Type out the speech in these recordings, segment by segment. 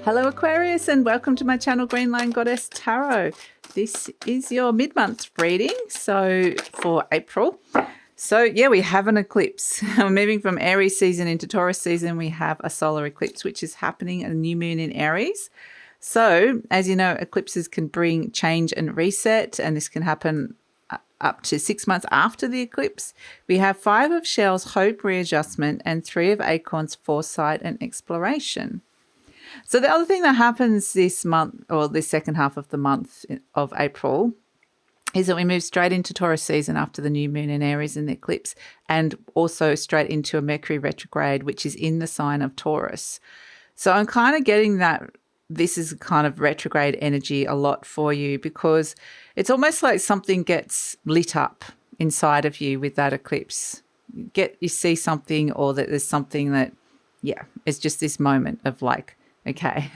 Hello Aquarius, and welcome to my channel Green Line Goddess Tarot. This is your mid-month reading, so for April. So yeah, we have an eclipse. We're moving from Aries season into Taurus season. We have a solar eclipse which is happening, a new moon in Aries. So as you know, eclipses can bring change and reset, and this can happen up to 6 months after the eclipse. We have 5 of shells, hope, readjustment, and 3 of acorns, foresight and exploration. So the other thing that happens this month, or this second half of the month of April, is that we move straight into Taurus season after the new moon in Aries and the eclipse, and also straight into a Mercury retrograde, which is in the sign of Taurus. So I'm kind of getting that this is kind of retrograde energy a lot for you, because it's almost like something gets lit up inside of you with that eclipse. You see something, or that there's something that, yeah, it's just this moment of like, okay.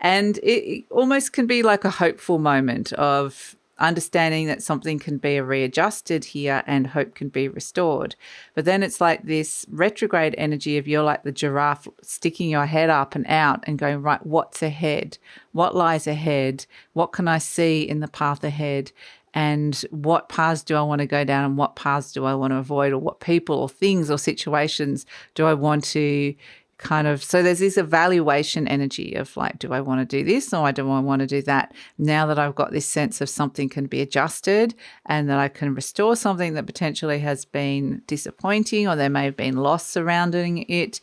And it almost can be like a hopeful moment of understanding that something can be readjusted here and hope can be restored. But then it's like this retrograde energy of you're like the giraffe sticking your head up and out and going, right, what's ahead? What lies ahead? What can I see in the path ahead? And what paths do I want to go down, and what paths do I want to avoid, or what people or things or situations do I want to kind of, so there's this evaluation energy of like, do I want to do this, or do I want to do that? Now that I've got this sense of something can be adjusted and that I can restore something that potentially has been disappointing, or there may have been loss surrounding it.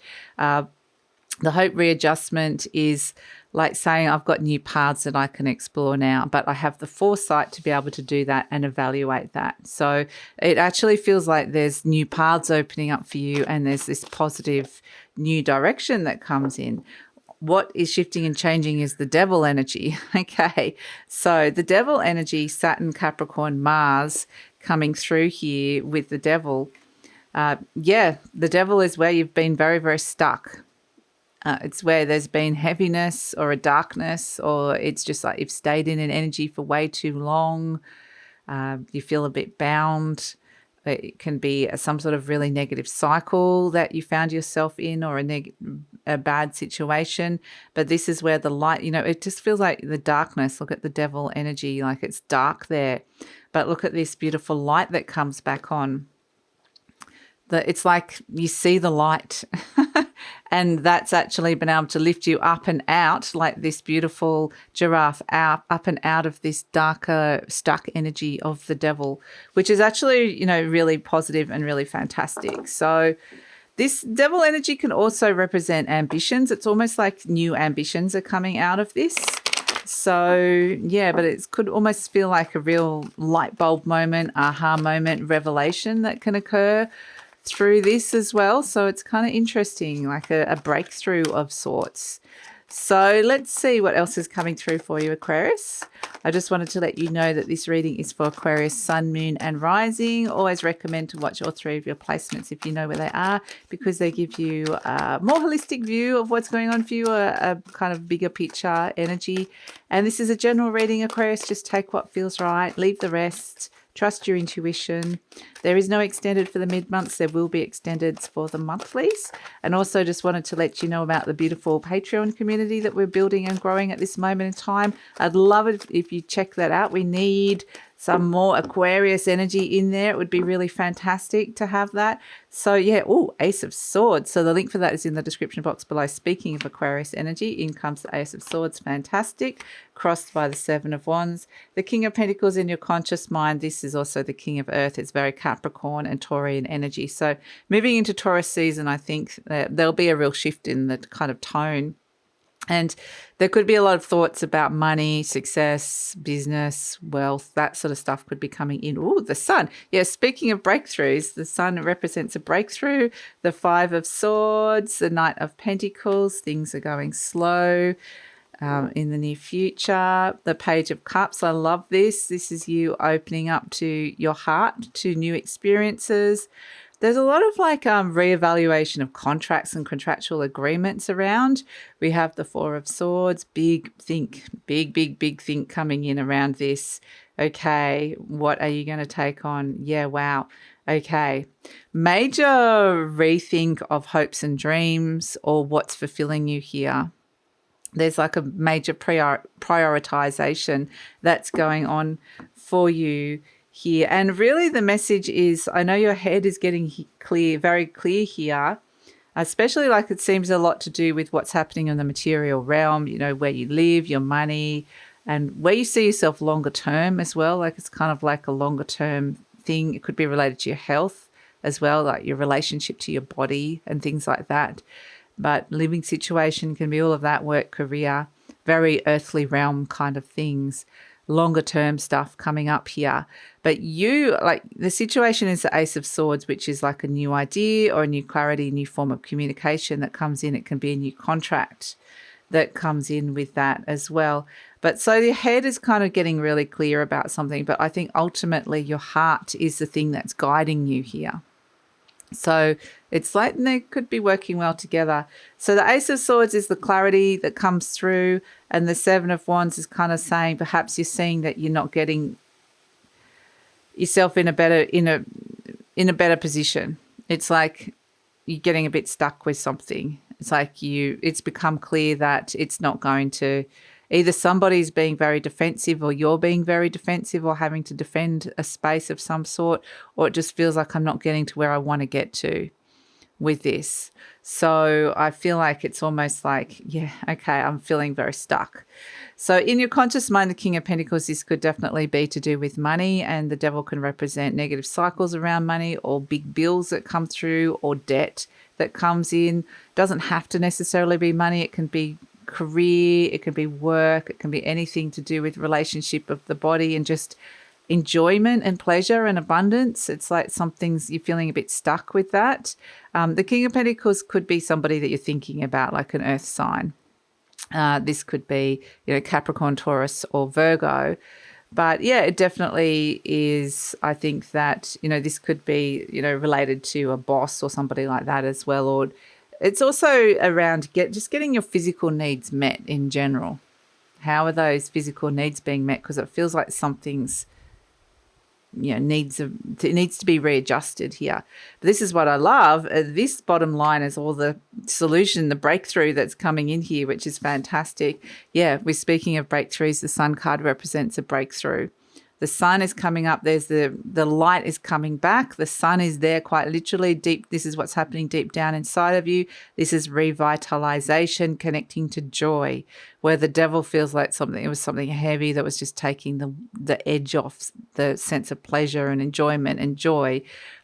The hope readjustment is like saying I've got new paths that I can explore now, but I have the foresight to be able to do that and evaluate that. So it actually feels like there's new paths opening up for you, and there's this positive new direction that comes in. What is shifting and changing is the devil energy. Okay, so the devil energy, Saturn, Capricorn, Mars coming through here with the devil. The devil is where you've been very, very stuck. It's where there's been heaviness or a darkness, or it's just like you've stayed in an energy for way too long. You feel a bit bound. It can be some sort of really negative cycle that you found yourself in, or a bad situation. But this is where the light, it just feels like the darkness. Look at the devil energy, like it's dark there. But look at this beautiful light that comes back on. It's like you see the light and that's actually been able to lift you up and out, like this beautiful giraffe up and out of this darker, stuck energy of the devil, which is actually, really positive and really fantastic. So this devil energy can also represent ambitions. It's almost like new ambitions are coming out of this. So, yeah, but it could almost feel like a real light bulb moment, aha moment, revelation that can occur through this as well. So it's kind of interesting, like a breakthrough of sorts. So let's see what else is coming through for you, Aquarius. I just wanted to let you know that this reading is for Aquarius, Sun, Moon and Rising. Always recommend to watch all 3 of your placements if you know where they are, because they give you a more holistic view of what's going on for you, a kind of bigger picture energy. And this is a general reading, Aquarius. Just take what feels right, leave the rest. Trust your intuition. There is no extended for the mid-months. There will be extendeds for the monthlies. And also just wanted to let you know about the beautiful Patreon community that we're building and growing at this moment in time. I'd love it if you check that out. We need some more Aquarius energy in there. It would be really fantastic to have that. So yeah, Ace of Swords. So the link for that is in the description box below. Speaking of Aquarius energy, in comes the Ace of Swords. Fantastic. Crossed by the 7 of Wands. The King of Pentacles in your conscious mind. This is also the King of Earth. It's very Capricorn and Taurian energy. So moving into Taurus season, I think that there'll be a real shift in the kind of tone. And there could be a lot of thoughts about money, success, business, wealth, that sort of stuff could be coming in. Oh, the Sun. Yeah, speaking of breakthroughs, the Sun represents a breakthrough. The 5 of Swords, the Knight of Pentacles, things are going slow in the near future. The Page of Cups, I love this. This is you opening up to your heart, to new experiences. There's a lot of like reevaluation of contracts and contractual agreements around. We have the 4 of Swords, big think coming in around this. Okay, what are you going to take on? Yeah, wow. Okay, major rethink of hopes and dreams, or what's fulfilling you here. there's like a major prioritization that's going on for you here. And really the message is, I know your head is getting clear, very clear here, especially like it seems a lot to do with what's happening in the material realm, you know, where you live, your money, and where you see yourself longer term as well. Like it's kind of like a longer term thing. It could be related to your health as well, like your relationship to your body and things like that. But living situation can be all of that, work, career, very earthly realm kind of things, longer term stuff coming up here. But you, like the situation is the Ace of Swords, which is like a new idea or a new clarity, new form of communication that comes in. It can be a new contract that comes in with that as well. But so your head is kind of getting really clear about something, but I think ultimately your heart is the thing that's guiding you here. So it's like they could be working well together. So the Ace of Swords is the clarity that comes through, and the Seven of Wands is kind of saying perhaps you're seeing that you're not getting yourself in a better position. It's like you're getting a bit stuck with something. It's like it's become clear that it's not going to, either somebody's being very defensive or you're being very defensive or having to defend a space of some sort, or it just feels like I'm not getting to where I want to get to with this. So I feel like it's almost like, yeah, okay, I'm feeling very stuck. So in your conscious mind, the King of Pentacles, this could definitely be to do with money, and the Devil can represent negative cycles around money or big bills that come through or debt that comes in. Doesn't have to necessarily be money. It can be career, it can be work, it can be anything to do with relationship of the body and just enjoyment and pleasure and abundance. It's like some things you're feeling a bit stuck with that. The King of Pentacles could be somebody that you're thinking about, like an earth sign. This could be, you know, Capricorn, Taurus, or Virgo. But yeah, it definitely is. I think that, you know, this could be, you know, related to a boss or somebody like that as well. Or it's also around just getting your physical needs met in general. How are those physical needs being met? Because it feels like something's, you know, needs to be readjusted here. But this is what I love. This bottom line is all the solution, the breakthrough that's coming in here, which is fantastic. Yeah, we're speaking of breakthroughs. The Sun card represents a breakthrough. The sun is coming up. There's the light is coming back. The sun is there quite literally deep. This is what's happening deep down inside of you. This is revitalization, connecting to joy, where the devil feels like it was something heavy that was just taking the edge off the sense of pleasure and enjoyment and joy.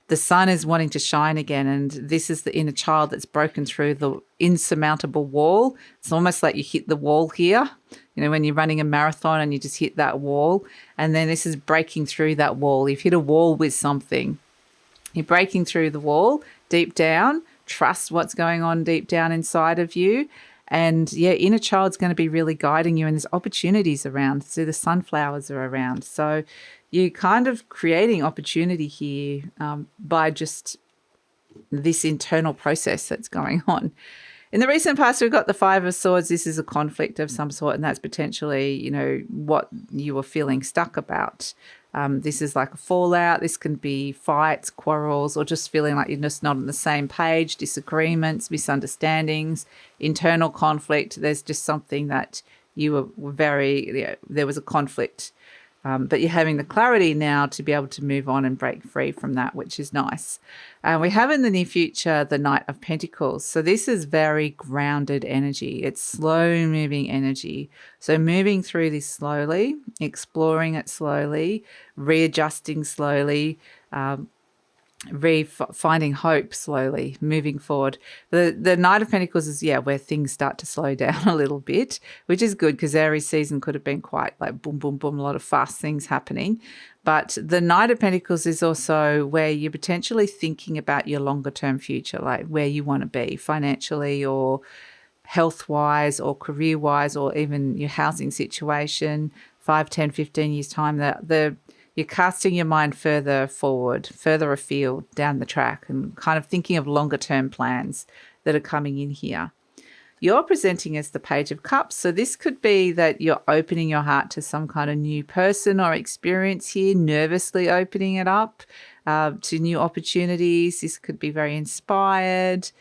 The sun is wanting to shine again, and this is the inner child that's broken through the insurmountable wall. It's almost like you hit the wall here, you know, when you're running a marathon and you just hit that wall, and then this is breaking through that wall. You've hit a wall with something. You're breaking through the wall deep down. Trust what's going on deep down inside of you. And yeah, inner child's going to be really guiding you, and there's opportunities around. So the sunflowers are around. So you're kind of creating opportunity here by just this internal process that's going on. In the recent past, we've got the Five of Swords. This is a conflict of some sort, and that's potentially, you know, what you were feeling stuck about. This is like a fallout. This can be fights, quarrels, or just feeling like you're just not on the same page, disagreements, misunderstandings, internal conflict. There's just something that you were there was a conflict. But you're having the clarity now to be able to move on and break free from that, which is nice. We have in the near future the Knight of Pentacles. So this is very grounded energy. It's slow moving energy. So moving through this slowly, exploring it slowly, readjusting slowly, finding hope slowly, moving forward. The Knight of Pentacles is, where things start to slow down a little bit, which is good because Aries season could have been quite like boom, boom, boom, a lot of fast things happening. But the Knight of Pentacles is also where you're potentially thinking about your longer term future, like where you want to be financially or health-wise or career-wise, or even your housing situation, 5, 10, 15 years' time. You're casting your mind further forward, further afield down the track, and kind of thinking of longer term plans that are coming in here. You're presenting as the Page of Cups. So this could be that you're opening your heart to some kind of new person or experience here, nervously opening it up to new opportunities. This could be very inspired.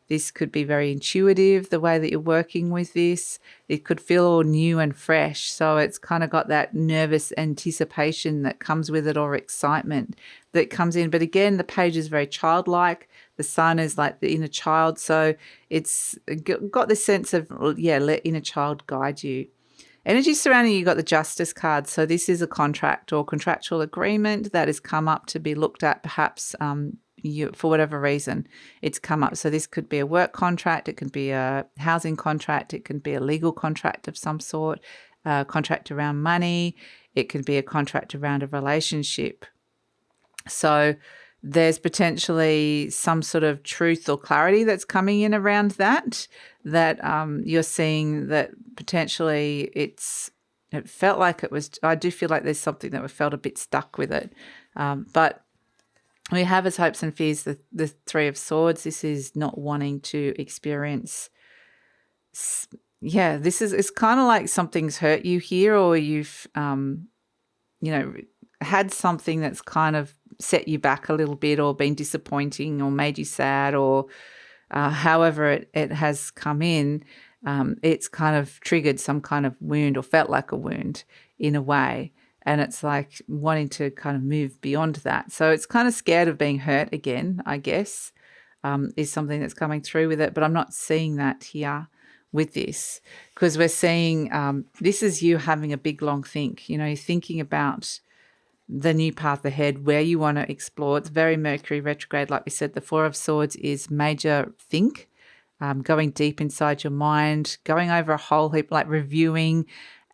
This could be very intuitive, the way that you're working with this. It could feel all new and fresh. So it's kind of got that nervous anticipation that comes with it, or excitement that comes in. But again, the page is very childlike. The sun is like the inner child. So it's got this sense of, yeah, let inner child guide you. Energy surrounding you, got the Justice card. So this is a contract or contractual agreement that has come up to be looked at, perhaps for whatever reason it's come up. So this could be a work contract, it could be a housing contract, it can be a legal contract of some sort, a contract around money, it could be a contract around a relationship. So there's potentially some sort of truth or clarity that's coming in around that you're seeing that potentially it felt like it was, I do feel like there's something that we felt a bit stuck with it. But we have as hopes and fears the Three of Swords. This is not wanting to experience, this is, it's kind of like something's hurt you here, or you've, had something that's kind of set you back a little bit, or been disappointing, or made you sad, or however it has come in, it's kind of triggered some kind of wound, or felt like a wound in a way. And it's like wanting to kind of move beyond that. So it's kind of scared of being hurt again, I guess, is something that's coming through with it. But I'm not seeing that here with this, because we're seeing this is you having a big, long think. You're thinking about the new path ahead, where you want to explore. It's very Mercury retrograde. Like we said, the Four of Swords is major think, going deep inside your mind, going over a whole heap, like reviewing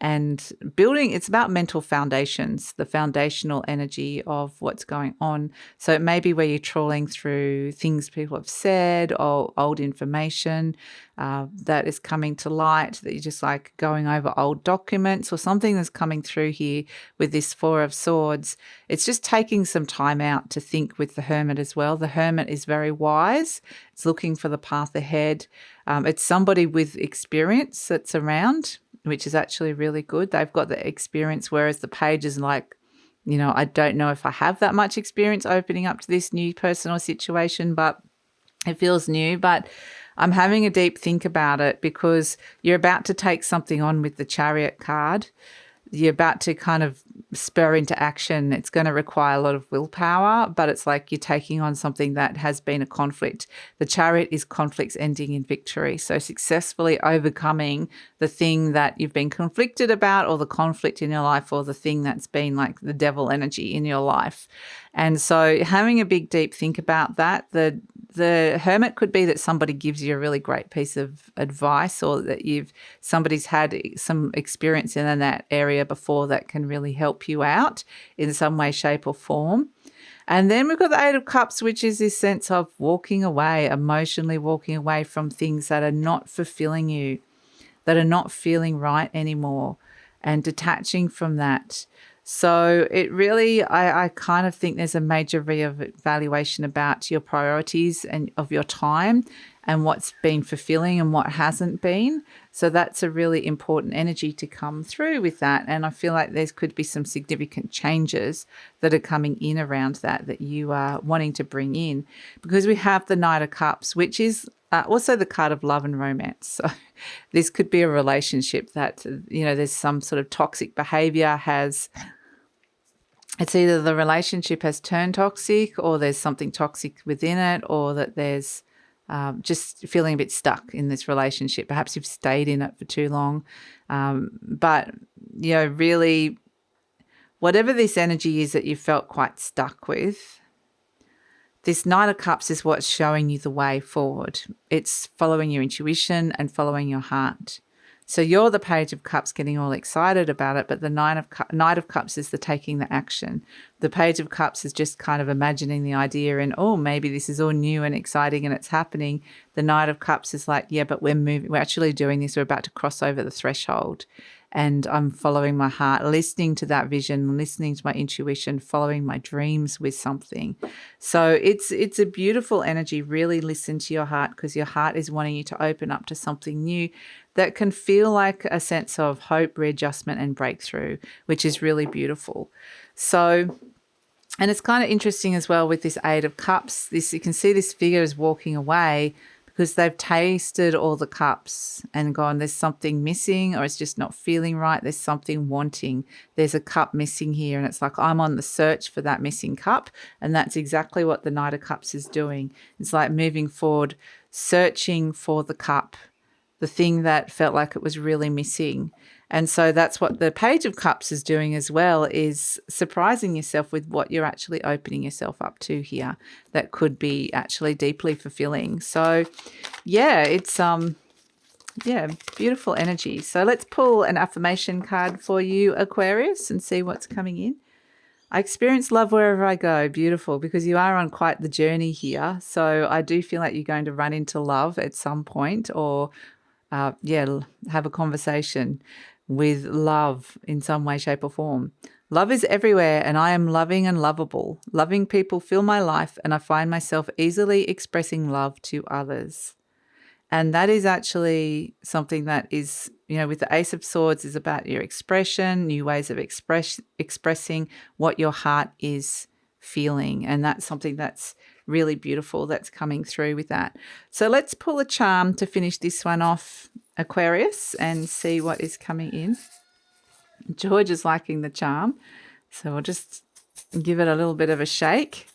and building. It's about mental foundations, the foundational energy of what's going on. So it may be where you're trawling through things people have said, or old information that is coming to light, that you're just like going over old documents, or something that's coming through here with this Four of Swords. It's just taking some time out to think with the Hermit as well. The Hermit is very wise. It's looking for the path ahead. It's somebody with experience that's around, which is actually really good. They've got the experience, whereas the Page is like, I don't know if I have that much experience opening up to this new personal situation, but it feels new. But I'm having a deep think about it, because you're about to take something on with the Chariot card. You're about to kind of spur into action. It's going to require a lot of willpower, but it's like you're taking on something that has been a conflict. The Chariot is conflicts ending in victory. So successfully overcoming the thing that you've been conflicted about, or the conflict in your life, or the thing that's been like the devil energy in your life. And so having a big, deep think about that. The Hermit could be that somebody gives you a really great piece of advice, or that somebody's had some experience in that area before that can really help you out in some way, shape or form. And then we've got the Eight of Cups, which is this sense of walking away, emotionally walking away from things that are not fulfilling you, that are not feeling right anymore, and detaching from that. So it really, I kind of think there's a major reevaluation about your priorities and of your time, and what's been fulfilling and what hasn't been. So that's a really important energy to come through with that. And I feel like there could be some significant changes that are coming in around that you are wanting to bring in, because we have the Knight of Cups, which is also the card of love and romance. So this could be a relationship that, there's some sort of toxic behavior it's either the relationship has turned toxic, or there's something toxic within it, or that there's just feeling a bit stuck in this relationship. Perhaps you've stayed in it for too long. But, really, whatever this energy is that you felt quite stuck with, this Knight of Cups is what's showing you the way forward. It's following your intuition and following your heart. So you're the Page of Cups getting all excited about it, but the Knight of Cups is the taking the action. The Page of Cups is just kind of imagining the idea and, maybe this is all new and exciting and it's happening. The Knight of Cups is like, yeah, but we're actually doing this. We're about to cross over the threshold. And I'm following my heart, listening to that vision, listening to my intuition, following my dreams with something. So it's a beautiful energy. Really listen to your heart, because your heart is wanting you to open up to something new that can feel like a sense of hope, readjustment and breakthrough, which is really beautiful. So, and it's kind of interesting as well with this Eight of Cups. You can see this figure is walking away, because they've tasted all the cups and gone, there's something missing, or it's just not feeling right. There's something wanting. There's a cup missing here. And it's like, I'm on the search for that missing cup. And that's exactly what the Knight of Cups is doing. It's like moving forward, searching for the cup, the thing that felt like it was really missing. And so that's what the Page of Cups is doing as well, is surprising yourself with what you're actually opening yourself up to here that could be actually deeply fulfilling. So yeah, it's beautiful energy. So let's pull an affirmation card for you, Aquarius, and see what's coming in. I experience love wherever I go. Beautiful, because you are on quite the journey here. So I do feel like you're going to run into love at some point, or have a conversation with love in some way, shape or form. Love is everywhere, and I am loving and lovable. Loving people fill my life, and I find myself easily expressing love to others. And that is actually something that is, with the Ace of Swords, is about your expression, new ways of expressing what your heart is feeling. And that's something that's really beautiful that's coming through with that. So let's pull a charm to finish this one off, Aquarius, and see what is coming in. George is liking the charm, so we'll just give it a little bit of a shake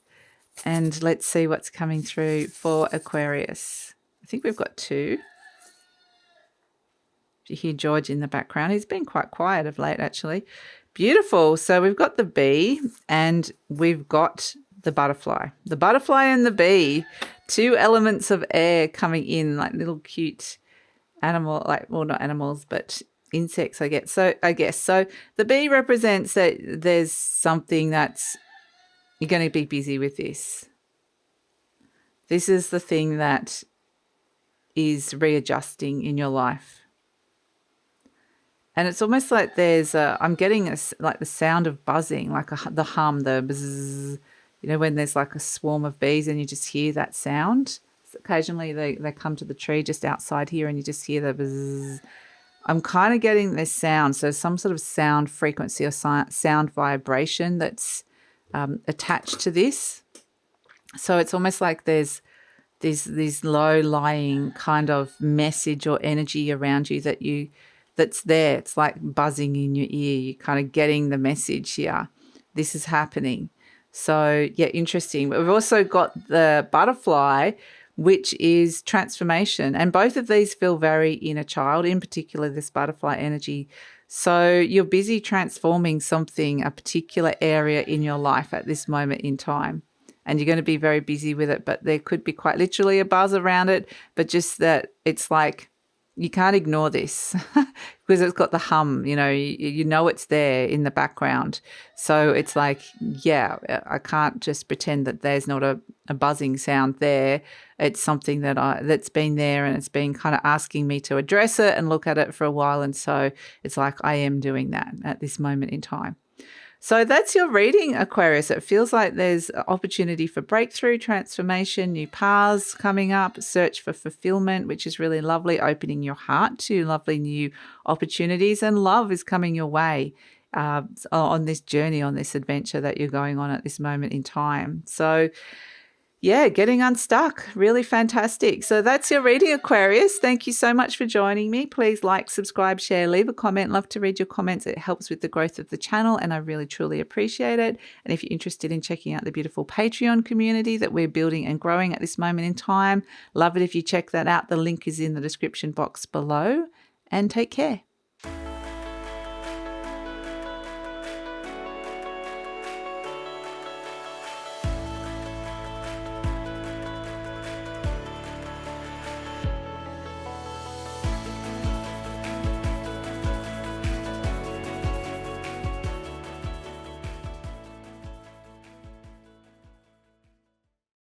and let's see what's coming through for Aquarius. I think we've got two. If you hear George in the background, he's been quite quiet of late actually. Beautiful. So we've got the bee and we've got the butterfly. The butterfly and the bee, two elements of air coming in, like little cute animal, not animals, but insects, I guess. So the bee represents that there's something that's, you're going to be busy with this. This is the thing that is readjusting in your life. And it's almost like there's I'm getting like the sound of buzzing, like the hum, the bzzz, when there's like a swarm of bees and you just hear that sound. Occasionally they come to the tree just outside here and you just hear the bzzz. I'm kind of getting this sound. So some sort of sound frequency or sound vibration that's attached to this. So it's almost like there's this low-lying kind of message or energy around you that's there. It's like buzzing in your ear. You're kind of getting the message here. This is happening. So yeah, interesting. But we've also got the butterfly, which is transformation. And both of these feel very inner child, in particular this butterfly energy. So you're busy transforming something, a particular area in your life at this moment in time. And you're going to be very busy with it, but there could be quite literally a buzz around it, but just that it's like you can't ignore this because it's got the hum, you know it's there in the background. So it's like, yeah, I can't just pretend that there's not a buzzing sound there. It's something that's been there and it's been kind of asking me to address it and look at it for a while. And so it's like I am doing that at this moment in time. So that's your reading, Aquarius. It feels like there's opportunity for breakthrough, transformation, new paths coming up, search for fulfillment, which is really lovely, opening your heart to lovely new opportunities, and love is coming your way on this journey, on this adventure that you're going on at this moment in time. So yeah, getting unstuck. Really fantastic. So that's your reading, Aquarius. Thank you so much for joining me. Please like, subscribe, share, leave a comment. Love to read your comments. It helps with the growth of the channel and I really, truly appreciate it. And if you're interested in checking out the beautiful Patreon community that we're building and growing at this moment in time, love it if you check that out. The link is in the description box below, and take care.